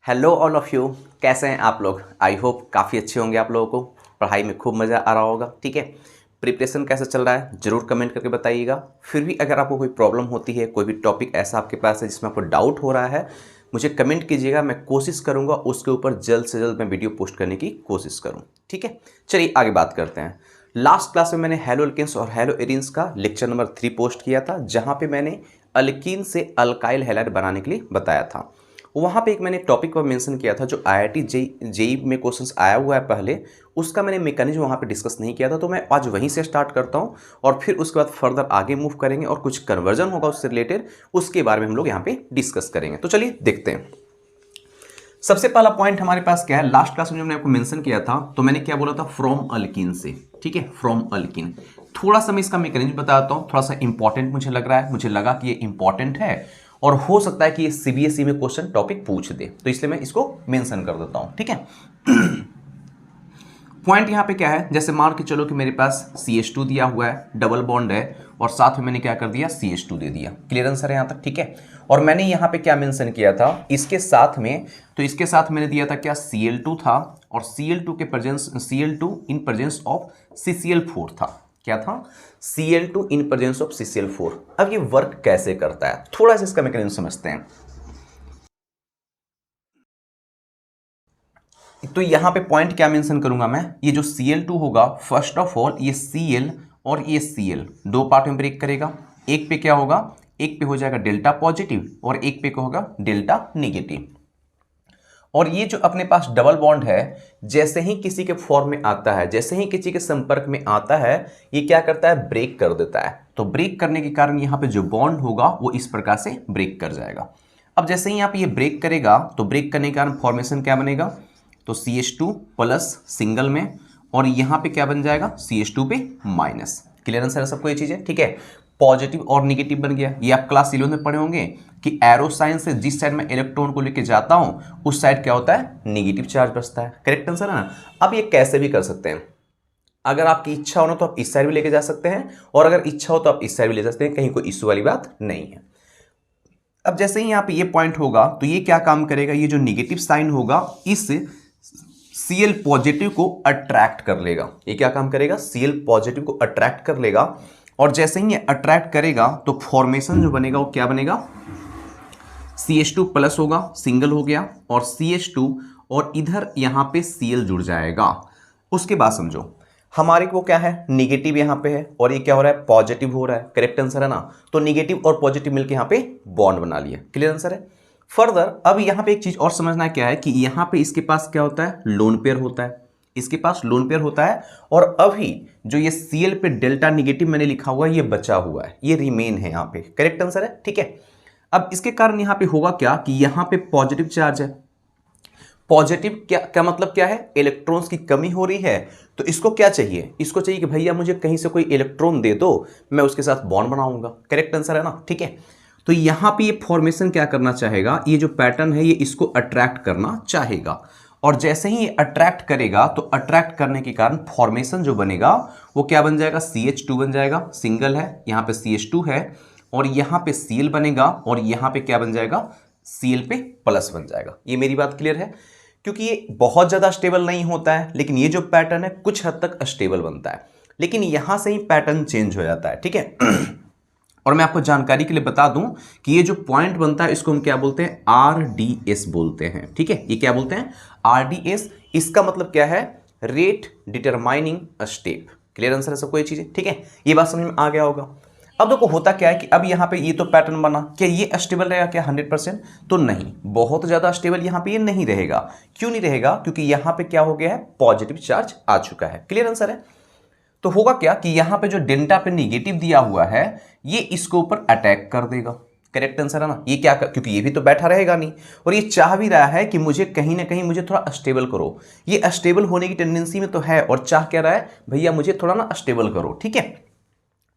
Hello all of you, कैसे हैं आप लोग। आई होप काफ़ी अच्छे होंगे आप लोगों को, पढ़ाई में खूब मज़ा आ रहा होगा। ठीक है, प्रिपरेशन कैसा चल रहा है ज़रूर कमेंट करके बताइएगा। फिर भी अगर आपको कोई प्रॉब्लम होती है, कोई भी टॉपिक ऐसा आपके पास है जिसमें आपको डाउट हो रहा है, मुझे कमेंट कीजिएगा। मैं कोशिश करूँगा उसके ऊपर जल्द से जल्द मैं वीडियो पोस्ट करने की कोशिश करूँ। ठीक है, चलिए आगे बात करते हैं। लास्ट क्लास में मैंने हेलो एल्केन्स और हेलो एरीन्स का लेक्चर नंबर 3 पोस्ट किया था, जहाँ पे मैंने अल्कीन से अल्काइल हैलाइड बनाने के लिए बताया था। वहाँ पे एक मैंने टॉपिक पर मेंशन किया था जो आईआईटी जेई में क्वेश्चंस आया हुआ है पहले, उसका मैंने मैकेनिज्म वहाँ पे डिस्कस नहीं किया था। तो मैं आज वहीं से स्टार्ट करता हूँ और फिर उसके बाद फर्दर आगे मूव करेंगे और कुछ कन्वर्जन होगा उससे रिलेटेड, उसके बारे में हम लोग यहाँ पे डिस्कस करेंगे। तो चलिए देखते हैं। सबसे पहला पॉइंट हमारे पास क्या है, लास्ट क्लास में जो मैंने आपको मेंशन किया था, तो मैंने क्या बोला था, फ्रॉम अल्कीन से। ठीक है, फ्रॉम अल्कीन। थोड़ा सा मैं इसका मैकेनिज्म बताता हूँ, थोड़ा सा इंपॉर्टेंट मुझे लग रहा है, मुझे लगा कि ये इंपॉर्टेंट है और हो सकता है कि ये सीबीएसई में क्वेश्चन टॉपिक पूछ दे, तो इसलिए मैं इसको मेंशन कर देता हूँ। ठीक है, पॉइंट यहाँ पे क्या है, जैसे मान के चलो कि मेरे पास CH2 दिया हुआ है, डबल बॉन्ड है और साथ में मैंने क्या कर दिया, CH2 दे दिया। क्लियर आंसर है यहाँ तक। ठीक है, और मैंने यहाँ पे क्या मेंशन किया था इसके साथ में, तो इसके साथ मैंने दिया था क्या, Cl2 था और Cl2 के presence, Cl2 in presence of CCl4 था। क्या था, Cl2 in presence of CCl4। अब ये वर्क कैसे करता है, थोड़ा सा इसका मैकेनिज्म समझते हैं। तो यहां पे पॉइंट क्या मेंशन करूंगा मैं, ये जो Cl2 होगा, फर्स्ट ऑफ ऑल ये Cl और ये Cl दो पार्ट में ब्रेक करेगा। एक पे क्या होगा, एक पे हो जाएगा डेल्टा पॉजिटिव और एक पे क्या होगा, डेल्टा नेगेटिव। और ये जो अपने पास डबल बॉन्ड है, जैसे ही किसी के फॉर्म में आता है, जैसे ही किसी के संपर्क में आता है, ये क्या करता है, ब्रेक कर देता है। तो ब्रेक करने के कारण यहाँ पे जो बॉन्ड होगा वो इस प्रकार से ब्रेक कर जाएगा। अब जैसे ही यहाँ पे ये ब्रेक करेगा, तो ब्रेक करने के कारण फॉर्मेशन क्या बनेगा, तो CH2 प्लस सिंगल में, और यहाँ पे क्या बन जाएगा, CH2 पे माइनस। क्लियर आंसर है सबको ये चीजें। ठीक है, पॉजिटिव और नेगेटिव बन गया। ये आप क्लास 11 में पढ़े होंगे कि एरो साइन से जिस साइड में इलेक्ट्रॉन को लेके जाता हूं उस साइड क्या होता है, नेगेटिव चार्ज बचता है। करेक्ट आंसर है ना। अब ये कैसे भी कर सकते हैं, अगर आपकी इच्छा हो ना तो आप इस साइड भी लेके जा सकते हैं, और अगर इच्छा हो तो आप इस साइड भी ले सकते हैं, कहीं कोई इश्यू वाली बात नहीं है। अब जैसे ही यहाँ पे ये पॉइंट होगा, तो ये क्या काम करेगा, ये जो नेगेटिव साइन होगा इस Cl पॉजिटिव को अट्रैक्ट कर लेगा। ये क्या काम करेगा, Cl पॉजिटिव को अट्रैक्ट कर लेगा, और जैसे ही ये अट्रैक्ट करेगा तो फॉर्मेशन जो बनेगा वो क्या बनेगा, CH2 प्लस होगा, सिंगल हो गया, और CH2 और इधर यहां पे Cl जुड़ जाएगा। उसके बाद समझो हमारे को क्या है, नेगेटिव यहां पे है और ये क्या हो रहा है, पॉजिटिव हो रहा है। करेक्ट आंसर है ना। तो नेगेटिव और पॉजिटिव मिलकर यहां पे बॉन्ड बना लिया। क्लियर आंसर है। फर्दर अब यहां पे एक चीज और समझना क्या है कि यहां पे इसके पास क्या होता है, लोन पेयर होता है, इसके पास लोन पेयर होता है, और अभी जो ये Cl पे डेल्टा नेगेटिव मैंने लिखा हुआ है ये बचा हुआ है, ये रिमेन है यहाँ पे। करेक्ट आंसर है। ठीक है, अब इसके कारण यहाँ पे होगा क्या कि यहाँ पे पॉजिटिव चार्ज है। पॉजिटिव क्या क्या मतलब क्या है, इलेक्ट्रॉन्स की कमी हो रही है, तो इसको क्या चाहिए, इसको चाहिए कि भैया मुझे कहीं से कोई इलेक्ट्रॉन दे दो, मैं उसके साथ बॉन्ड बनाऊंगा। करेक्ट आंसर है ना। ठीक है, तो यहां पे ये फॉर्मेशन क्या करना चाहेगा, ये जो पैटर्न है ये इसको अट्रैक्ट करना चाहेगा, और जैसे ही ये अट्रैक्ट करेगा तो अट्रैक्ट करने के कारण फॉर्मेशन जो बनेगा वो क्या बन जाएगा, CH2 बन जाएगा, सिंगल है, यहां पे CH2 है, और यहां पे Cl बनेगा, और यहां पे क्या बन जाएगा, Cl पे प्लस बन जाएगा। ये मेरी बात क्लियर है। क्योंकि ये बहुत ज्यादा स्टेबल नहीं होता है, लेकिन ये जो पैटर्न है कुछ हद तक स्टेबल बनता है, लेकिन यहां से ही पैटर्न चेंज हो जाता है। ठीक है, और मैं आपको जानकारी के लिए बता दूं कि ये जो पॉइंट बनता है इसको हम क्या बोलते हैं, RDS बोलते हैं। ठीक है, ये क्या बोलते हैं, RDS। इसका मतलब क्या है, rate determining a step. Clear answer है सबको ये चीजें। ठीक है, ये बात समझ में आ गया होगा। अब देखो होता क्या है कि अब यहाँ पे ये तो पैटर्न बना, क्या ये स्टेबल रहेगा क्या 100%, तो नहीं, बहुत ज्यादा स्टेबल यहाँ पे ये नहीं रहेगा। क्यों नहीं रहेगा, क्योंकि यहाँ पे क्या हो गया है, पॉजिटिव चार्ज आ चुका है। क्लियर आंसर है। तो होगा क्या कि यहां पे जो डेल्टा पे नेगेटिव दिया हुआ है ये इसके ऊपर अटैक कर देगा। करेक्ट आंसर है ना। ये क्या क्योंकि ये भी तो बैठा रहेगा नहीं, और ये चाह भी रहा है कि मुझे कहीं ना कहीं मुझे थोड़ा स्टेबल करो, ये अस्टेबल होने की टेंडेंसी में तो है, और चाह क्या रहा है, भैया मुझे थोड़ा ना स्टेबल करो। ठीक है,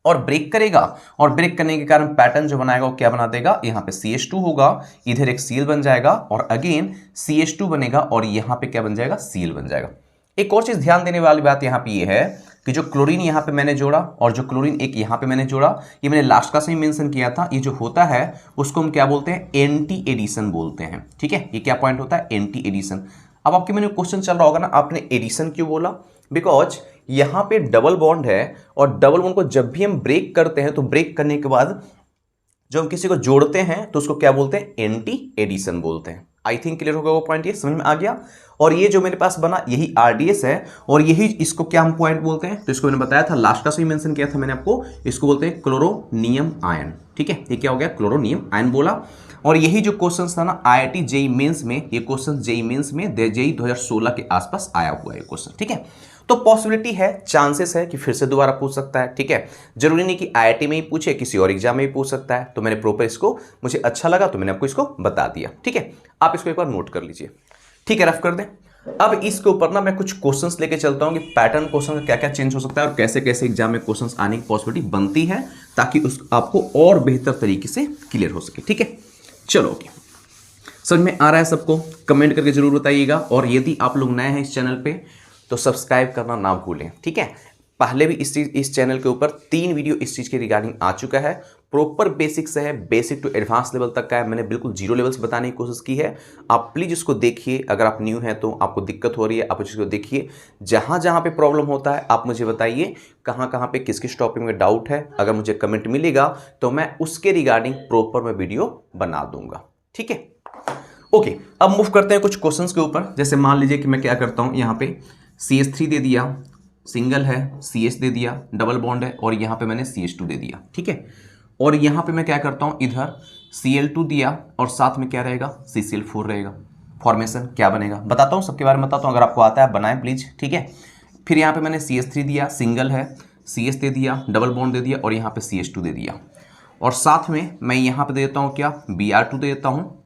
और ब्रेक करेगा, और ब्रेक करने के कारण पैटर्न जो बनाएगा वो क्या बना देगा, यहाँ पे CH2 होगा, इधर एक Cl बन जाएगा, और अगेन CH2 बनेगा, और यहाँ पे क्या बन जाएगा, Cl बन जाएगा। एक और चीज ध्यान देने वाली बात यहाँ पे ये है कि जो क्लोरीन यहाँ पे मैंने जोड़ा और जो क्लोरीन एक यहाँ पे मैंने जोड़ा, ये मैंने लास्ट क्लास में मेंशन किया था, ये जो होता है उसको हम क्या बोलते हैं, एंटी एडिशन बोलते हैं। ठीक है, ये क्या पॉइंट होता है, एंटी एडिशन। अब आपके मैंने क्वेश्चन चल रहा होगा ना, आपने एडिशन क्यों बोला, बिकॉज यहाँ पे डबल बॉन्ड है और डबल बॉन्ड को जब भी हम ब्रेक करते हैं तो ब्रेक करने के बाद जब हम किसी को जोड़ते हैं तो उसको क्या बोलते हैं, एंटी एडिशन बोलते हैं। आई थिंक क्लियर होगा वो पॉइंट, ये समझ में आ गया। और ये जो मेरे पास बना यही आरडीएस है और यही इसको क्या हम पॉइंट बोलते हैं, तो इसको मैंने बताया था लास्ट क्लास में मेंशन किया था मैंने आपको, इसको बोलते हैं क्लोरोनियम आयन। ठीक है, ये क्या हो गया, क्लोरोनियम आयन बोला। और यही जो क्वेश्चन था ना आईआईटी जेईई मेंस में, ये क्वेश्चन जेईई मेंस में जेईई 2016 के आसपास आया हुआ है क्वेश्चन। ठीक है, तो पॉसिबिलिटी है, चांसेस है कि फिर से दोबारा पूछ सकता है। ठीक है, जरूरी नहीं कि आईआईटी में ही पूछे, किसी और एग्जाम में ही पूछ सकता है। तो मैंने प्रॉपर इसको, मुझे अच्छा लगा तो मैंने आपको इसको बता दिया। ठीक है, आप इसको एक बार नोट कर लीजिए। ठीक है, रफ कर दें। अब इसके ऊपर ना मैं कुछ क्वेश्चंस लेके चलता हूं कि पैटर्न क्वेश्चन का क्या क्या चेंज हो सकता है और कैसे कैसे एग्जाम में क्वेश्चंस आने की पॉसिबिलिटी बनती है, ताकि उस आपको और बेहतर तरीके से क्लियर हो सके। ठीक है, चलो ओके, समझ में आ रहा है सबको, कमेंट करके जरूर बताइएगा। और यदि आप लोग नए हैं इस चैनल पे तो सब्सक्राइब करना ना भूलें। ठीक है, पहले भी इस चैनल के ऊपर 3 वीडियो इस चीज़ के रिगार्डिंग आ चुका है, प्रॉपर बेसिक से है, बेसिक टू एडवांस लेवल तक का है। मैंने बिल्कुल 0 लेवल से बताने की कोशिश की है। आप प्लीज़ उसको देखिए, अगर आप न्यू हैं तो आपको दिक्कत हो रही है, आप उसको देखिए। जहाँ जहाँ पे प्रॉब्लम होता है आप मुझे बताइए, कहाँ कहाँ पे किस किस टॉपिक में डाउट है। अगर मुझे कमेंट मिलेगा तो मैं उसके रिगार्डिंग प्रॉपर मैं वीडियो बना दूंगा। ठीक है, ओके, अब मूव करते हैं कुछ क्वेश्चंस के ऊपर। जैसे मान लीजिए कि मैं क्या करता हूँ, यहाँ पे CH3 दे दिया, सिंगल है, CH दे दिया, डबल बॉन्ड है, और यहाँ पे मैंने CH2 दे दिया। ठीक है, और यहाँ पे मैं क्या करता हूँ, इधर Cl2 दिया और साथ में क्या रहेगा, CCl4 रहेगा। फॉर्मेशन क्या बनेगा बताता हूँ, सबके बारे में बताता हूँ, अगर आपको आता है बनाएं प्लीज। ठीक है, फिर यहाँ पे मैंने CH3 दिया, सिंगल है, CH दे दिया, डबल बॉन्ड दे दिया, और यहाँ पे CH2 दे दिया, और साथ में मैं यहाँ पे देता हूँ क्या, Br2 दे देता हूँ,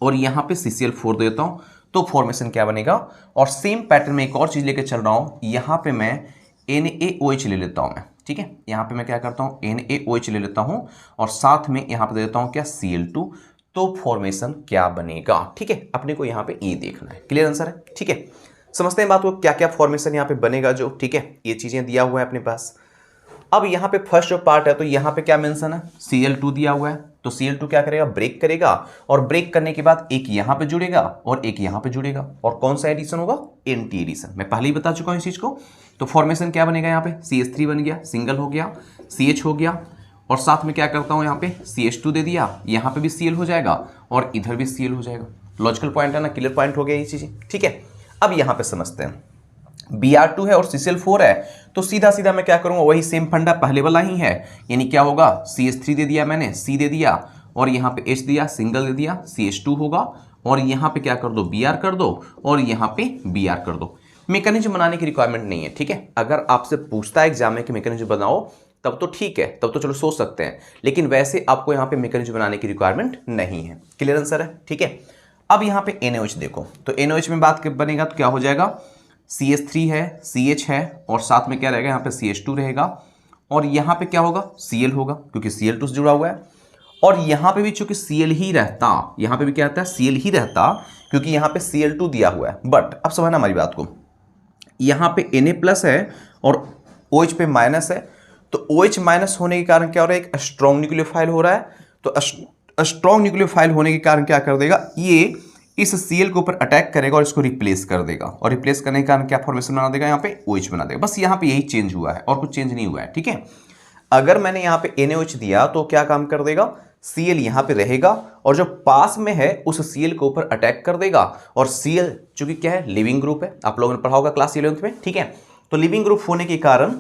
और यहाँ पे CCl4 देता हूँ। तो फॉर्मेशन क्या बनेगा, और सेम पैटर्न में एक और चीज़ लेके चल रहा हूँ, यहाँ पे मैं NaOH ले लेता हूँ मैं। ठीक है, यहाँ पे मैं क्या करता हूँ, NaOH ले लेता हूँ, और साथ में यहाँ पे दे देता हूँ क्या, Cl2। तो फॉर्मेशन क्या बनेगा। ठीक है, अपने को यहाँ पे ये देखना है। क्लियर आंसर है। ठीक है, समझते हैं बात को, क्या क्या फॉर्मेशन यहाँ पे बनेगा जो। ठीक है, ये चीज़ें दिया हुआ है अपने पास। अब यहाँ पे फर्स्ट जो पार्ट है तो यहाँ पे क्या मेंशन है, Cl2 दिया हुआ है, तो Cl2 क्या करेगा, ब्रेक करेगा, और ब्रेक करने के बाद एक यहाँ पे जुड़ेगा और एक यहाँ पे जुड़ेगा, और कौन सा एडिशन होगा, एंटी एडिशन। मैं पहले ही बता चुका हूँ इस चीज को। तो फॉर्मेशन क्या बनेगा, यहाँ पे CH3 बन गया, सिंगल हो गया, CH हो गया, और साथ में क्या करता हूँ, यहाँ पे CH2 दे दिया, यहाँ पे भी Cl हो जाएगा और इधर भी Cl हो जाएगा। लॉजिकल पॉइंट है ना, क्लियर पॉइंट हो गया ये चीजें। ठीक है, अब यहाँ पे समझते हैं, Br2 है और CCl4 है, तो सीधा सीधा मैं क्या करूंगा, वही सेम फंडा पहले वाला ही है, यानी क्या होगा, CH3 दे दिया मैंने, C दे दिया, और यहाँ पे H दिया, सिंगल दे दिया, CH2 होगा, और यहाँ पे क्या कर दो, Br कर दो, और यहाँ पे Br कर दो। मैकेनिज्म बनाने की रिक्वायरमेंट नहीं है। ठीक है, अगर आपसे पूछता है एग्जाम में कि मैकेनिज्म बनाओ, तब तो ठीक है, तब तो चलो सोच सकते हैं, लेकिन वैसे आपको यहाँ पे मैकेनिज्म बनाने की रिक्वायरमेंट नहीं है। क्लियर आंसर है। ठीक है, अब यहाँ पे NaOH देखो, तो NaOH में बात बनेगा तो क्या हो जाएगा, CH3 है, CH है, और साथ में क्या रहेगा, यहाँ पे CH2 रहेगा, और यहाँ पे क्या होगा, Cl होगा, क्योंकि Cl2 से जुड़ा हुआ है, और यहाँ पे भी चूंकि Cl ही रहता, यहाँ पे भी क्या रहता है, Cl ही रहता, क्योंकि यहाँ पे Cl2 दिया हुआ है। बट अब समझना हमारी बात को, यहाँ पे Na प्लस है और OH पे माइनस है, तो OH माइनस होने के कारण क्या हो रहा है, एक स्ट्रॉन्ग न्यूक्लियोफाइल हो रहा है, तो स्ट्रॉन्ग न्यूक्लियोफाइल होने के कारण क्या कर देगा, ये इस Cl के ऊपर अटैक करेगा और इसको रिप्लेस कर देगा, और रिप्लेस करने के कारण क्या फॉर्मेशन बना देगा, यहाँ पे OH बना देगा। बस यहाँ पे यही चेंज हुआ है और कुछ चेंज नहीं हुआ है। ठीक है, अगर मैंने यहाँ पे NaOH दिया तो क्या काम कर देगा, Cl यहाँ पे रहेगा और जो पास में है उस Cl के ऊपर अटैक कर देगा, और Cl चूंकि क्या है, लिविंग ग्रुप है, आप लोगों ने पढ़ा होगा क्लास 11th में। ठीक है, तो लिविंग ग्रुप होने के कारण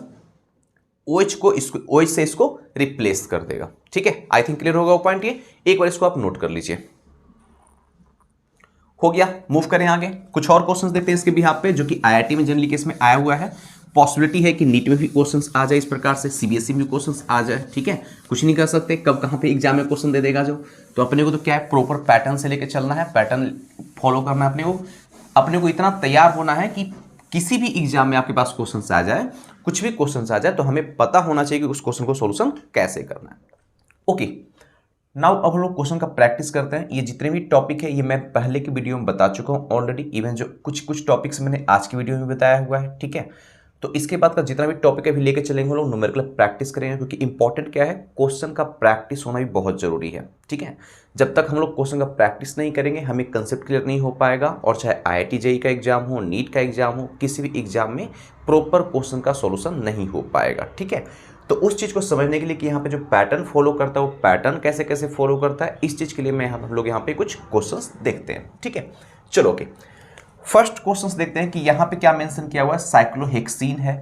OH से इसको रिप्लेस कर देगा। ठीक है, आई थिंक क्लियर होगा वो पॉइंट। ये एक बार इसको आप नोट कर लीजिए। हो गया, मूव करें आगे। कुछ और क्वेश्चंस देखते हैं इसके बिहाफ पे, जो कि आईआईटी में जनरली केस में आया हुआ है। पॉसिबिलिटी है कि नीट में भी क्वेश्चंस आ जाए इस प्रकार से, सीबीएसई में क्वेश्चंस आ जाए। ठीक है, कुछ नहीं कर सकते, कब कहाँ पे एग्जाम में क्वेश्चन दे देगा जो। तो अपने को तो क्या है, प्रॉपर पैटर्न से लेकर चलना है, पैटर्न फॉलो करना है अपने को इतना तैयार होना है कि किसी भी एग्जाम में आपके पास क्वेश्चन आ जाए, कुछ भी क्वेश्चन आ जाए, तो हमें पता होना चाहिए कि उस क्वेश्चन को सोल्यूशन कैसे करना है। ओके, नाउ अब हम लोग क्वेश्चन का प्रैक्टिस करते हैं। ये जितने भी टॉपिक है ये मैं पहले की वीडियो में बता चुका हूँ ऑलरेडी, इवन जो कुछ टॉपिक्स मैंने आज की वीडियो में बताया हुआ है। ठीक है, तो इसके बाद का जितना भी टॉपिक अभी लेके चलेंगे हम लोग न्यूमेरिकल प्रैक्टिस करेंगे, क्योंकि इंपॉर्टेंट क्या है, क्वेश्चन का प्रैक्टिस होना भी बहुत जरूरी है। ठीक है, जब तक हम लोग क्वेश्चन का प्रैक्टिस नहीं करेंगे हमें कंसेप्ट क्लियर नहीं हो पाएगा, और चाहे IIT JEE का एग्जाम हो, नीट का एग्जाम हो, किसी भी एग्जाम में प्रॉपर क्वेश्चन का सॉल्यूशन नहीं हो पाएगा। ठीक है, तो उस चीज़ को समझने के लिए कि यहाँ पे जो पैटर्न फॉलो करता है वो पैटर्न कैसे कैसे फॉलो करता है, इस चीज़ के लिए हम लोग यहाँ पे कुछ क्वेश्चंस देखते हैं। ठीक है, चलो ओके, फर्स्ट क्वेश्चंस देखते हैं कि यहाँ पे क्या मेंशन किया हुआ है, साइक्लोहेक्सीन है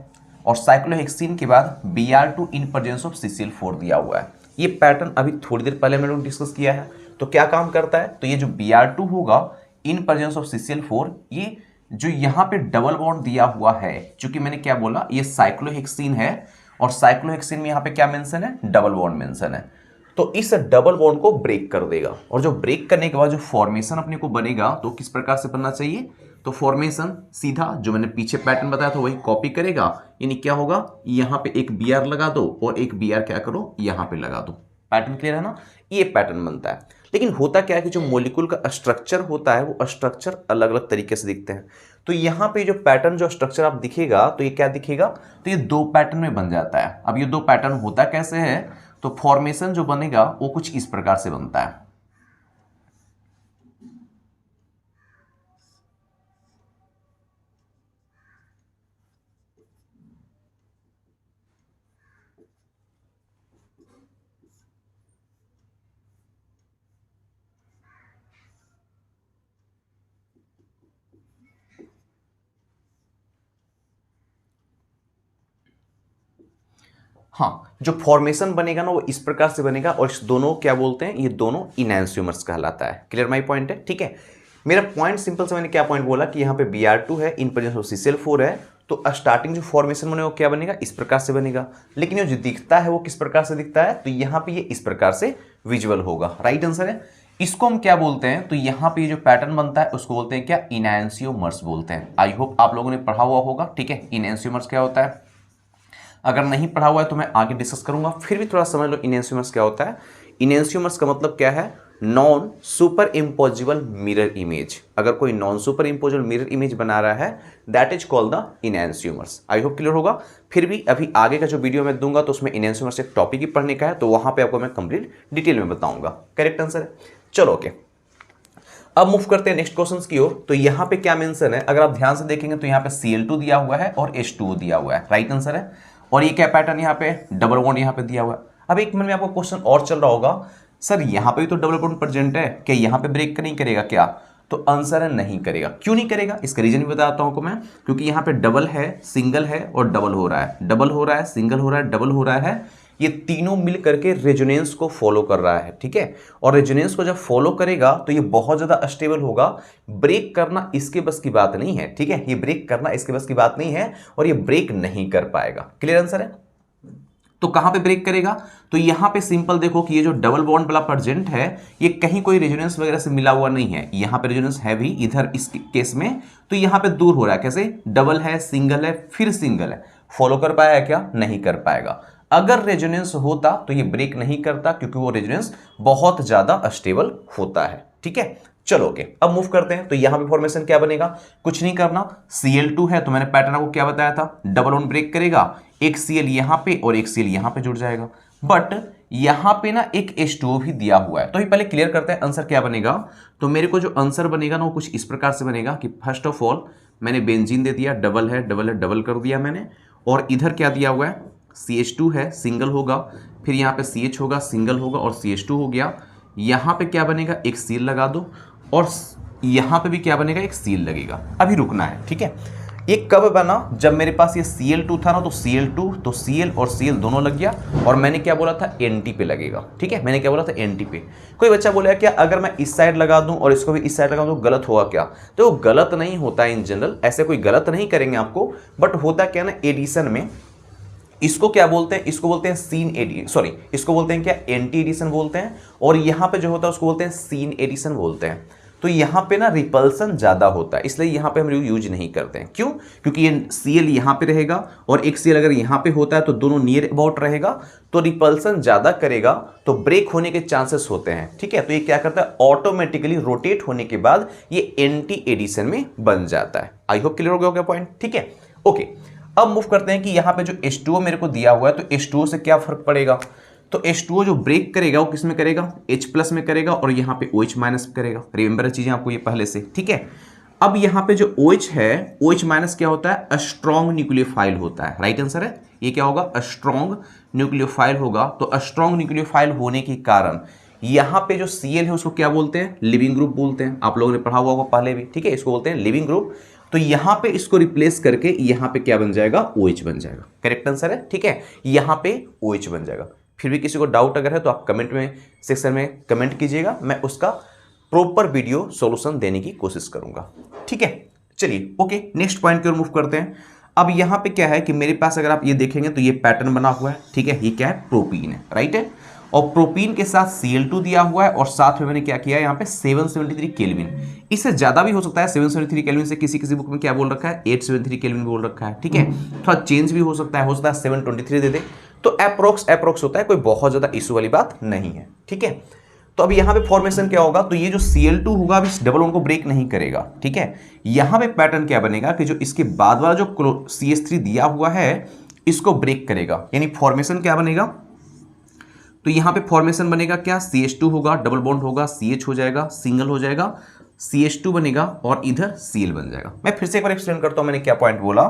और साइक्लोहेक्सीन के बाद Br2 in presence of CCl4 दिया हुआ है। ये पैटर्न अभी थोड़ी देर पहले मैंने डिस्कस किया है। तो क्या काम करता है, तो ये जो Br2 होगा इन प्रेजेंस ऑफ CCl4, ये जो यहाँ पे डबल बॉन्ड दिया हुआ है, चूंकि मैंने क्या बोला ये साइक्लोहेक्सीन है और साइक्लोहेक्सीन में यहाँ पे क्या मेंशन है, डबल बॉन्ड मेंशन है, तो इस डबल बॉन्ड को ब्रेक कर देगा। और जो ब्रेक करने के बाद जो फॉर्मेशन अपने को बनेगा तो किस प्रकार से बनना चाहिए, तो फॉर्मेशन सीधा जो मैंने पीछे पैटर्न बताया था वही कॉपी करेगा, यानी क्या होगा, यहाँ पे एक Br लगा दो और एक Br क्या करो यहाँ पे लगा दो। पैटर्न क्लियर है ना, ये पैटर्न बनता है। लेकिन होता क्या है कि जो मॉलिक्यूल का स्ट्रक्चर होता है वो स्ट्रक्चर अलग अलग तरीके से दिखते हैं। तो यहाँ पे जो पैटर्न जो स्ट्रक्चर आप दिखेगा तो ये क्या दिखेगा, तो ये दो पैटर्न में बन जाता है। अब ये दो पैटर्न होता कैसे है, तो फॉर्मेशन जो बनेगा वो कुछ इस प्रकार से बनता है। हाँ, जो फॉर्मेशन बनेगा ना वो इस प्रकार से बनेगा और इस दोनों क्या बोलते हैं, ये दोनों इनैंसियोमर्स कहलाता है। क्लियर माई पॉइंट है। ठीक है, मेरा पॉइंट सिंपल से मैंने क्या पॉइंट बोला कि यहाँ पे Br2 है, इन प्रेजेंस ऑफ CCl4 है, तो स्टार्टिंग जो फॉर्मेशन बनेगा वो क्या बनेगा, इस प्रकार से बनेगा। लेकिन ये जो दिखता है वो किस प्रकार से दिखता है, तो यहाँ पे ये इस प्रकार से विजुअल होगा। राइट आंसर है। इसको हम क्या बोलते हैं, तो यहाँ पे जो पैटर्न बनता है उसको बोलते हैं क्या, इनैंसियोमर्स बोलते हैं। आई होप आप लोगों ने पढ़ा हुआ होगा। ठीक है, इनैंसियोमर्स क्या होता है, अगर नहीं पढ़ा हुआ है तो मैं आगे डिस्कस करूंगा, फिर भी थोड़ा समझ लो इनैंसियोमर्स क्या होता है। इनैंसियोमर्स का मतलब क्या है, non superimposable mirror image. अगर कोई non superimposable mirror image बना रहा है that is called the enantiomers. I hope clear होगा। फिर भी अभी आगे का जो वीडियो मैं दूंगा तो उसमें इनैंसियोमर्स एक टॉपिक ही पढ़ने का है, तो वहां पर आपको मैं कंप्लीट डिटेल में बताऊंगा। करेक्ट आंसर है। चलो ओके, अब मूव करते हैं नेक्स्ट क्वेश्चंस की ओर। तो यहाँ पे क्या मेंशन है, अगर आप ध्यान से देखेंगे तो यहाँ पे Cl2 दिया हुआ है और H2O दिया हुआ है। राइट आंसर है। और ये क्या पैटर्न, यहाँ पे डबल बॉन्ड यहाँ पे दिया हुआ है। अब एक मन में आपको क्वेश्चन और चल रहा होगा, सर यहाँ पे भी तो डबल बॉन्ड प्रेजेंट है, क्या यहाँ पे ब्रेक नहीं करेगा क्या, तो आंसर है नहीं करेगा। क्यों नहीं करेगा, इसका रीजन भी बताता हूँ आपको मैं, क्योंकि यहाँ पे डबल है, सिंगल है और डबल हो रहा है, डबल हो रहा है, सिंगल हो रहा है, डबल हो रहा है, ये तीनों मिल करके रेजोनेंस को फॉलो कर रहा है। ठीक है, और रेजोनेंस को जब फॉलो करेगा तो ये बहुत ज्यादा स्टेबल होगा। ब्रेक करना इसके बस की बात नहीं है। ठीक है, ये ब्रेक करना इसके बस की बात नहीं है और ये ब्रेक नहीं कर पाएगा। क्लियर आंसर है। तो कहां पे ब्रेक करेगा, तो यहां पे सिंपल देखो कि ये जो डबल बॉन्ड वाला प्रेजेंट है ये कहीं कोई रेजोनेंस वगैरह से मिला हुआ नहीं है। यहां पे रेजोनेंस है भी इधर इस केस में, तो यहां पे दूर हो रहा है। कैसे, डबल है, सिंगल है, फिर सिंगल है, फॉलो कर पाया क्या, नहीं कर पाएगा। अगर रेजोनेंस होता तो ये ब्रेक नहीं करता, क्योंकि वो रेजोनेंस बहुत ज्यादा स्टेबल होता है। ठीक है, चलो ओके, अब मूव करते हैं। तो यहां पे फॉर्मेशन क्या बनेगा, कुछ नहीं करना, Cl2 है तो मैंने पैटर्न आपको क्या बताया था, डबल बॉन्ड ब्रेक करेगा, एक Cl यहां पे और एक Cl यहां पे जुड़ जाएगा। बट यहां पे ना एक H2O भी दिया हुआ है। तो पहले क्लियर करते हैं आंसर क्या बनेगा। तो मेरे को जो आंसर बनेगा ना वो कुछ इस प्रकार से बनेगा कि फर्स्ट ऑफ ऑल मैंने बेंजीन दे दिया, डबल है, डबल है, डबल कर दिया मैंने, और इधर क्या दिया हुआ है, CH2 है, सिंगल होगा, फिर यहाँ पे CH होगा, सिंगल होगा और CH2 हो गया। यहाँ पे क्या बनेगा, एक सील लगा दो, और यहाँ पे भी क्या बनेगा, एक सील लगेगा। अभी रुकना है। ठीक है, ये कब बना, जब मेरे पास ये Cl2 था ना, तो Cl2 तो Cl और Cl दोनों लग गया, और मैंने क्या बोला था, Nt पे लगेगा। ठीक है, मैंने क्या बोला था, Nt पे। कोई बच्चा बोलेगा क्या अगर मैं इस साइड लगा दूं और इसको भी इस साइड लगा दूं तो गलत होगा क्या, तो गलत नहीं होता है इन जनरल, ऐसे कोई गलत नहीं करेंगे आपको। बट होता क्या ना, एडिशन में इसको क्या बोलते हैं, इसको बोलते हैं सीन एडिशन, सॉरी इसको बोलते हैं क्या, एंटी एडिशन बोलते हैं, और यहाँ पे जो होता है उसको बोलते हैं सीन एडिशन बोलते हैं। तो यहाँ पे ना रिपल्सन ज्यादा होता है, इसलिए यहाँ पे हम यूज नहीं करते हैं। क्यों, क्योंकि ये Cl यहाँ पे रहेगा और एक Cl अगर यहाँ पे होता है तो दोनों नियर अबाउट रहेगा, तो रिपल्सन ज्यादा करेगा, तो ब्रेक होने के चांसेस होते हैं। ठीक है, तो ये क्या करता है, ऑटोमेटिकली रोटेट होने के बाद ये एंटी एडिशन में बन जाता है। आई होप क्लियर हो गया पॉइंट। ठीक है, ओके, अब मूव करते हैं कि यहाँ पे जो H2O मेरे को दिया हुआ है, तो H2O से क्या फर्क पड़ेगा, तो H2O जो ब्रेक करेगा वो किस में करेगा, H+ में करेगा और यहाँ पे OH- में करेगा। रिमेंबर चीजें आपको ये पहले से, ठीक है। अब यहाँ पे जो OH है, OH- क्या होता है, स्ट्रॉन्ग न्यूक्लियोफाइल होता है। राइट आंसर है ये, क्या होगा, स्ट्रॉन्ग न्यूक्लियोफाइल होगा। तो स्ट्रॉन्ग न्यूक्लियोफाइल होने के कारण यहाँ पे जो Cl है उसको क्या बोलते हैं, लिविंग ग्रुप बोलते हैं। आप लोगों ने पढ़ा हुआ होगा पहले भी, ठीक है, इसको बोलते हैं लिविंग ग्रुप। तो यहाँ पे इसको रिप्लेस करके यहाँ पे क्या बन जाएगा, OH बन जाएगा। करेक्ट आंसर है, ठीक है, यहाँ पे OH बन जाएगा। फिर भी किसी को डाउट अगर है तो आप कमेंट में सेक्शन में कमेंट कीजिएगा, मैं उसका प्रॉपर वीडियो सॉल्यूशन देने की कोशिश करूंगा, ठीक है। चलिए ओके, नेक्स्ट पॉइंट की ओर मूव करते हैं। अब यहाँ पे क्या है कि मेरे पास अगर आप ये देखेंगे तो ये पैटर्न बना हुआ है, ठीक है, ये क्या है, प्रोपीन है, राइट है। और प्रोपीन के साथ Cl2 दिया हुआ है और साथ में मैंने क्या किया है यहाँ पे 773 केल्विन। इससे ज्यादा भी हो सकता है, 773 केल्विन से किसी किसी बुक में क्या बोल रखा है, 873 केल्विन बोल रखा है, ठीक है। थोड़ा चेंज भी हो सकता है 723 दे दे। तो अप्रोक्स होता है, कोई बहुत ज्यादा इशू वाली बात नहीं है, ठीक है। तो अभी यहाँ पे फॉर्मेशन क्या होगा, तो ये जो Cl2 होगा अभी इस डबल बॉन्ड को ब्रेक नहीं करेगा, ठीक है। यहाँ पे पैटर्न क्या बनेगा कि जो इसके बाद वाला जो CH3 दिया हुआ है इसको ब्रेक करेगा, यानी फॉर्मेशन क्या बनेगा, तो यहाँ पे फॉर्मेशन बनेगा क्या, CH2 होगा, डबल बॉन्ड होगा, CH हो जाएगा, सिंगल हो जाएगा, CH2 बनेगा और इधर Cl बन जाएगा। मैं फिर से एक बार एक्सप्लेन करता हूं मैंने क्या पॉइंट बोला।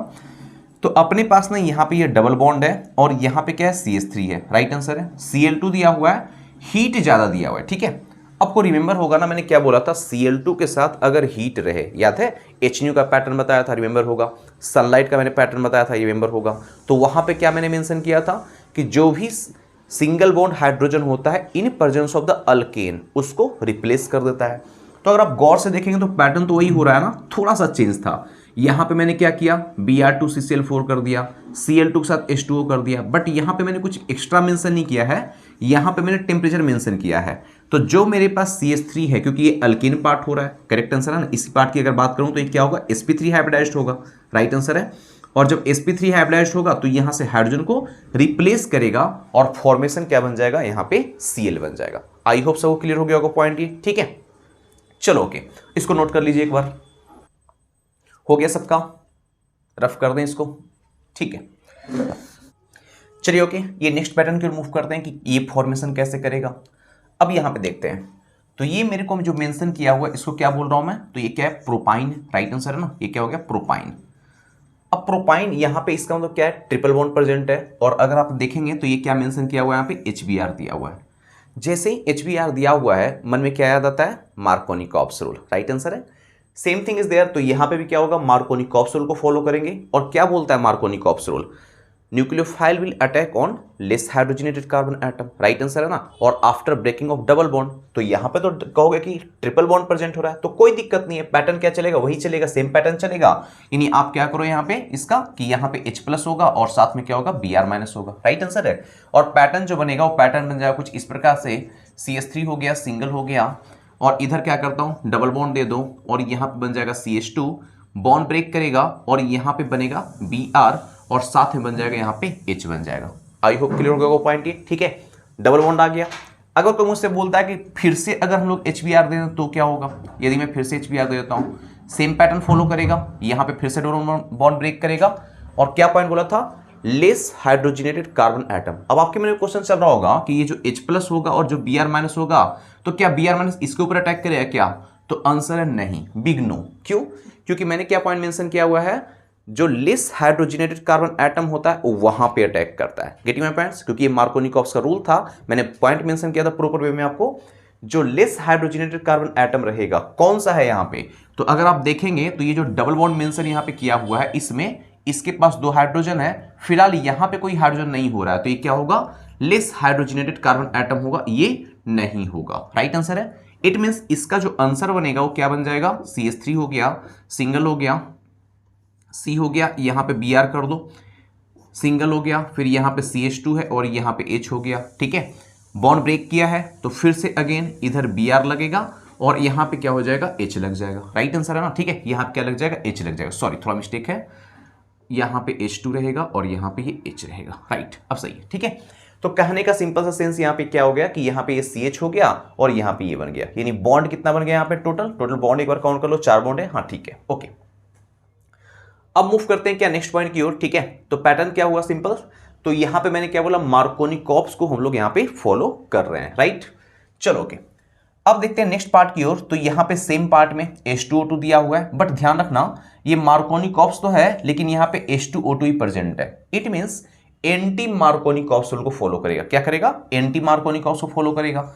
तो अपने पास ना यहाँ पे ये डबल बॉन्ड है और यहाँ पे क्या है, CH3 है, राइट आंसर है। Cl2 दिया हुआ है, हीट ज्यादा दिया हुआ है, ठीक है। आपको रिमेंबर होगा ना मैंने क्या बोला था, Cl2 के साथ अगर हीट रहे, याद है HNU का पैटर्न बताया था, रिमेंबर होगा, सनलाइट का मैंने पैटर्न बताया था, रिमेंबर होगा। तो वहां पे क्या मैंने मेंशन किया था कि जो भी सिंगल बॉन्ड हाइड्रोजन होता है in presence of the alkane उसको रिप्लेस कर देता है। तो अगर आप गौर से देखेंगे तो पैटर्न तो वही हो रहा है ना, थोड़ा सा चेंज था। यहां पे मैंने क्या किया, Br2CCl4 कर दिया, Cl2 के साथ H2O कर दिया, बट यहां पे मैंने कुछ एक्स्ट्रा मेंशन नहीं किया है, यहां पे मैंने टेम्परेचर मेंशन किया है। तो जो मेरे पास CH3 है, क्योंकि ये अल्केन पार्ट हो रहा है, करेक्ट आंसर है ना, इसी पार्ट की अगर बात करूं तो ये क्या होगा, sp3 हाइब्रिडाइज्ड होगा, राइट आंसर है। और जब sp3 हाइब्रिडाइज्ड होगा तो यहां से हाइड्रोजन को रिप्लेस करेगा और फॉर्मेशन क्या बन जाएगा, यहां पे Cl बन जाएगा। आई होप सबको क्लियर हो गया होगा पॉइंट ये, ठीक है। चलो ओके, इसको नोट कर लीजिए एक बार, हो गया सबका, रफ कर दें इसको, ठीक है। चलिए ओके, ये नेक्स्ट पैटर्न की ओर मूव करते हैं कि ये फॉर्मेशन कैसे करेगा। अब यहां पे देखते हैं, तो ये मेरे को जो मेंशन किया हुआ है इसको क्या बोल रहा हूं मैं, तो ये क्या है, प्रोपाइन, राइट आंसर है ना, ये क्या हो गया, प्रोपाइन। अब प्रोपाइन यहाँ पे इसका मतलब क्या है, ट्रिपल बॉन्ड प्रेजेंट है। और अगर आप देखेंगे तो ये क्या मेंशन किया हुआ है, यहाँ पे HBr दिया हुआ है। जैसे ही HBr दिया हुआ है मन में क्या याद आता है, मार्कोनी-कॉप्स रूल, राइट आंसर है। सेम थिंग इज देयर, तो यहाँ पे भी क्या होगा, मार्कोनी-कॉप्स रूल को फॉलो करेंगे। और क्या बोलता है Markovnikov's rule, nucleophile will attack on less hydrogenated carbon atom, right answer है ना। और after breaking of double bond, तो यहां पे तो कहोगे कि ट्रिपल बॉन्ड प्रेजेंट हो रहा है, तो कोई दिक्कत नहीं है, पैटर्न क्या चलेगा, वही चलेगा, सेम पैटर्न चलेगा। यानी आप क्या करो यहाँ पे इसका कि यहाँ पे H+ होगा और साथ में क्या होगा, Br- होगा, राइट आंसर है। और पैटर्न जो बनेगा वो पैटर्न बन जाएगा कुछ इस प्रकार से, CH3 हो गया, सिंगल हो गया, और इधर क्या करता हूं, डबल बॉन्ड दे दो और यहां पे बन जाएगा CH2, बॉन्ड ब्रेक करेगा और यहां पे बनेगा Br और साथ में बन जाएगा यहाँ पे H बन जाएगा। आई होप क्लियर हो गया वो पॉइंट ये, ठीक है। डबल बॉन्ड आ गया। अगर कोई मुझसे बोलता है कि फिर से अगर हम लोग HBr दे दें तो क्या होगा, यदि मैं फिर से HBr दे देता हूँ, सेम पैटर्न फॉलो करेगा, यहाँ पे फिर से डबल बॉन्ड ब्रेक करेगा। और क्या पॉइंट बोला था, लेस हाइड्रोजनेटेड कार्बन एटम। अब आपके मेरे क्वेश्चन चल रहा होगा कि ये जो H+ होगा और जो Br- होगा, तो क्या Br- इसके ऊपर अटैक करेगा क्या, तो आंसर है नहीं, बिग नो। क्यों, क्योंकि मैंने क्या पॉइंट मेंशन किया हुआ है, जो लेस हाइड्रोजनेटेड कार्बन एटम होता है वहां पे अटैक करता है। गेटिंग माय पॉइंट्स, क्योंकि ये मार्कोनी-कॉप्स का रूल था, मैंने पॉइंट मेंशन किया था प्रॉपर वे में आपको। जो लेस हाइड्रोजनेटेड कार्बन एटम रहेगा कौन सा है यहाँ पे, तो अगर आप देखेंगे तो ये जो डबल बॉन्ड मेंशन यहाँ पे किया हुआ है, इसमें इसके पास 2 हाइड्रोजन है, फिलहाल यहाँ पे कोई हाइड्रोजन नहीं हो रहा है, तो ये क्या होगा, लेस हाइड्रोजनेटेड कार्बन एटम होगा, ये नहीं होगा, राइट आंसर है। इट मीन्स इसका जो आंसर बनेगा वो क्या बन जाएगा, CH3 हो गया, सिंगल हो गया, C हो गया, यहां पे Br कर दो, सिंगल हो गया, फिर यहां पे CH2 है और यहां पे H हो गया, ठीक है। बॉन्ड ब्रेक किया है तो फिर से अगेन इधर Br लगेगा और यहां पे क्या हो जाएगा, H लग जाएगा, राइट आंसर है ना, ठीक है। यहां पे क्या लग जाएगा, H लग जाएगा, सॉरी थोड़ा मिस्टेक है, यहां पे H2 रहेगा और यहां पे ये H रहेगा, राइट, अब सही है, ठीक है। तो कहने का सिंपल सा सेंस यहाँ पे क्या हो गया कि यहाँ पे ये CH हो गया और यहाँ पे ये बन गया, यानी बॉन्ड कितना बन गया यहाँ पे, टोटल बॉन्ड एक बार काउंट कर लो, 4 बॉन्ड है, हाँ ठीक है, ओके। अब मूव करते हैं क्या नेक्स्ट पॉइंट की ओर, ठीक है। तो पैटर्न क्या हुआ, सिंपल। तो यहां पे मैंने क्या बोला, मार्कोनिकॉप्स को हम लोग यहां पे फॉलो कर रहे हैं, राइट। चलो ओके, अब देखते हैं नेक्स्ट पार्ट की ओर। तो यहां पे सेम पार्ट में H2O2 दिया हुआ है, बट ध्यान रखना ये मार्कोनिकॉप्स तो है लेकिन यहां पे H2O2 ही प्रेजेंट है। इट मींस एंटी मार्कोनिकॉप्स को फॉलो करेगा। क्या करेगा, एंटी मार्कोनिकॉप्स को फॉलो करेगा।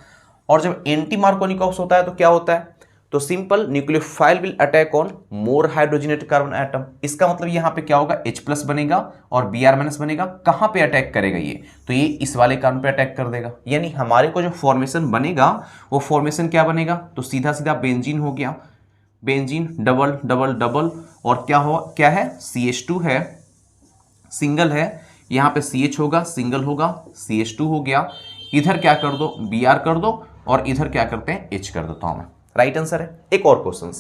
और जब एंटी मार्कोनिकॉप्स होता है तो क्या होता है, तो simple nucleophile will attack on more hydrogenated carbon atom. इसका मतलब यहां पे क्या होगा, H+ बनेगा और Br- बनेगा। कहां पे अटैक करेगा ये, तो ये इस वाले कार्बन पे अटैक कर देगा। यानी हमारे को जो फॉर्मेशन बनेगा वो फॉर्मेशन क्या बनेगा, तो सीधा सीधा बेंजीन हो गया, बेंजीन डबल डबल डबल, और क्या है CH2 है, सिंगल है, यहां पे CH होगा, सिंगल होगा, CH2 हो गया। इधर क्या कर दो, Br कर दो, और इधर क्या करते हैं, H कर देता हूं मैं। राइट आंसर है। एक और क्वेश्चन,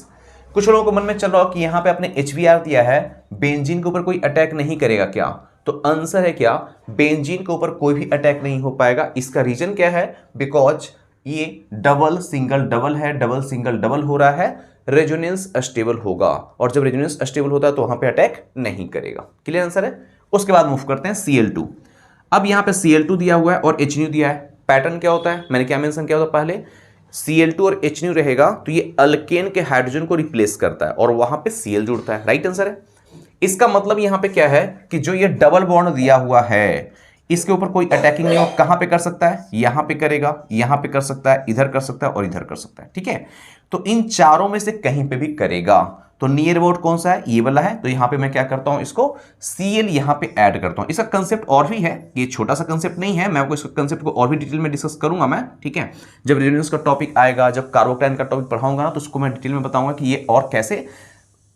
कुछ लोगों को मन में चल रहा हो कि यहां पे अपने HBr दिया है, बेंजीन के ऊपर कोई अटैक नहीं करेगा क्या, तो आंसर है क्या, बेंजीन के ऊपर कोई भी अटैक नहीं हो पाएगा। इसका रीजन क्या है, बिकॉज ये डबल सिंगल डबल है, डबल सिंगल डबल हो रहा है, रेजोनेंस अस्टेबल होगा, और जब रेजोनेंस अस्टेबल होता है तो वहां पे अटैक नहीं करेगा। क्लियर आंसर है। उसके बाद मूव करते हैं Cl2। अब यहां पे Cl2 दिया हुआ है और H दिया है। पैटर्न क्या होता है, मैंने क्या मेंशन किया होता पहले, Cl2 और H रहेगा तो ये अल्केन के हाइड्रोजन को रिप्लेस करता है और वहां पे Cl जुड़ता है। राइट आंसर है। इसका मतलब यहां पे क्या है कि जो ये डबल बॉन्ड दिया हुआ है इसके ऊपर कोई अटैकिंग नहीं हो। कहां पे कर सकता है, यहां पे करेगा, यहां पे कर सकता है, इधर कर सकता है और इधर कर सकता है, ठीक है। तो इन चारों में से कहीं पे भी करेगा। तो नियर अबाउट कौन सा है, ये वाला है। तो यहां पे मैं क्या करता हूं, इसको Cl यहां पे ऐड करता हूं। इसका कंसेप्ट और भी है, ये छोटा सा कंसेप्ट नहीं है, मैं आपको इसका कंसेप्ट को और भी डिटेल में डिस्कस करूंगा मैं, ठीक है। जब रेजोनेंस का टॉपिक आएगा, जब कार्बोकैटायन का टॉपिक पढ़ाऊंगा ना, तो उसको मैं डिटेल में बताऊंगा कि ये और कैसे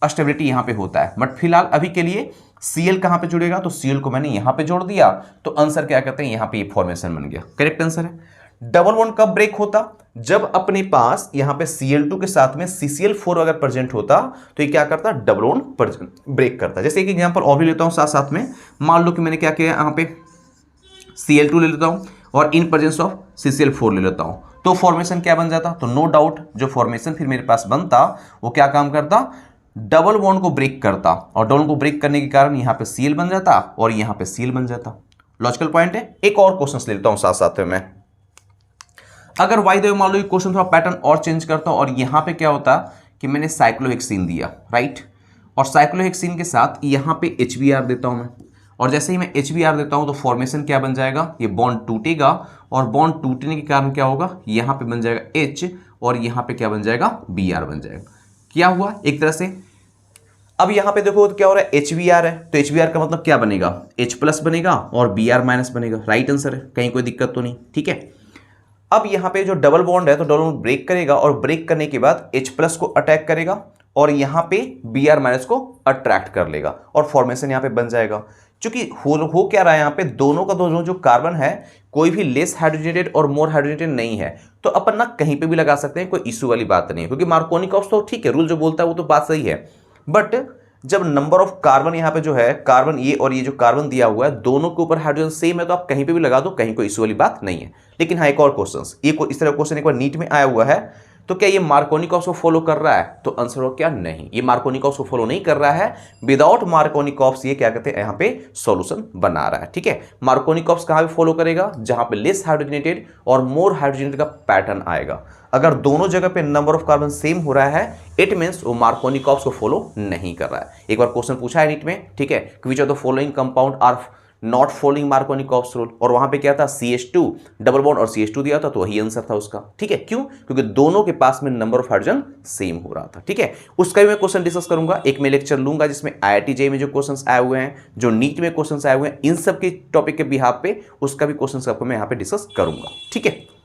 स्टेबिलिटी यहां पे होता है। बट फिलहाल अभी के लिए Cl कहां पे जुड़ेगा, तो Cl को मैंने यहां पे जोड़ दिया, तो आंसर क्या कहते हैं, यहां पे ये फॉर्मेशन बन गया। करेक्ट आंसर है। डबल बॉन्ड कब ब्रेक होता, जब अपने पास यहां पे Cl2 के साथ में CCl4 अगर प्रेजेंट होता तो ये क्या करता, डबल बॉन्ड ब्रेक करता। जैसे एक एग्जांपल और भी लेता हूं साथ साथ में, मान लो कि मैंने क्या किया, यहां पे Cl2 ले लेता हूं और इन प्रेजेंस ऑफ CCl4 ले लेता हूं, तो फॉर्मेशन क्या बन जाता, तो नो डाउट जो फॉर्मेशन फिर मेरे पास बनता वो क्या काम करता, डबल बॉन्ड को ब्रेक करता, और डबल को ब्रेक करने के कारण यहां पे Cl बन जाता और यहां पे Cl बन जाता। लॉजिकल पॉइंट है। एक और क्वेश्चन ले लेता हूं साथ साथ में मैं। अगर वाई देव मान लो क्वेश्चन थोड़ा पैटर्न और चेंज करता हूं, और यहां पे क्या होता कि मैंने साइक्लोहेक्सीन दिया, राइट, और साइक्लोहेक्सीन के साथ यहां पे HBr देता हूं मैं, और जैसे ही मैं HBr देता हूं तो फॉर्मेशन क्या बन जाएगा, ये बॉन्ड टूटेगा, और बॉन्ड टूटने के कारण क्या होगा, यहां पे बन जाएगा H, और यहां पे क्या बन जाएगा, Br बन जाएगा। क्या हुआ एक तरह से। अब यहां पे देखो तो क्या हो रहा है, HBr है, तो HBr का मतलब क्या बनेगा, H+ बनेगा और Br- बनेगा। राइट आंसर है, कहीं कोई दिक्कत तो नहीं, ठीक है। अब यहां पे जो डबल बॉन्ड है तो डबल बॉन्ड ब्रेक करेगा, और ब्रेक करने के बाद H+ को अटैक करेगा और यहां पे Br- को अट्रैक्ट कर लेगा, और फॉर्मेशन यहां पे बन जाएगा। क्योंकि हो क्या रहा है, यहां पे दोनों का दोनों जो कार्बन है कोई भी लेस हाइड्रोजनेटेड और मोर हाइड्रोजनेटेड नहीं है, तो अपन ना कहीं पे भी लगा सकते हैं, कोई इशू वाली बात नहीं है। क्योंकि मार्कोनिकॉप्स तो ठीक है, रूल जो बोलता है वो तो बात सही है, बट जब नंबर ऑफ कार्बन यहां पे जो है, कार्बन ये और ये जो कार्बन दिया हुआ है दोनों के ऊपर हाइड्रोजन सेम है, तो आप कहीं पे भी लगा दो, कहीं कोई इशू वाली बात नहीं है। लेकिन हाँ, एक और क्वेश्चन, ये इस तरह क्वेश्चन एक बार नीट में आया हुआ है, तो क्या ये मार्कोनिकॉप्स को फॉलो कर रहा है, तो आंसर हो क्या, नहीं, ये मार्कोनिकॉप्स को फॉलो नहीं कर रहा है। विदाउट मार्कोनिकॉप्स ये क्या कहते हैं, यहां पे सॉल्यूशन बना रहा है, ठीक है। मार्कोनिकॉप्स कहां पे फॉलो करेगा, जहां पे लेस हाइड्रोजनेटेड और मोर हाइड्रोजनेटेड का पैटर्न आएगा। अगर दोनों जगह पे नंबर ऑफ कार्बन सेम हो रहा है, इट मींस वो मार्कोनिकॉप्स को फॉलो नहीं कर रहा है। एक बार क्वेश्चन पूछा है नीट में, ठीक है, which of the following compound are not following Markovnikov's rule, और वहां पे क्या था, CH2 डबल बॉन्ड और CH2 दिया था, तो वही आंसर था उसका, ठीक है। क्यों, क्योंकि दोनों के पास में नंबर ऑफ हाइड्रोजन सेम हो रहा था, ठीक है। उसका भी मैं क्वेश्चन डिस्कस करूंगा, एक मैं लेक्चर लूंगा जिसमें IIT JEE में जो क्वेश्चंस आए हुए हैं, जो नीट में क्वेश्चंस आए हुए हैं, इन सब के टॉपिक के बिहाफ पे उसका भी क्वेश्चन आपको मैं यहाँ पे डिस्कस करूंगा, ठीक है।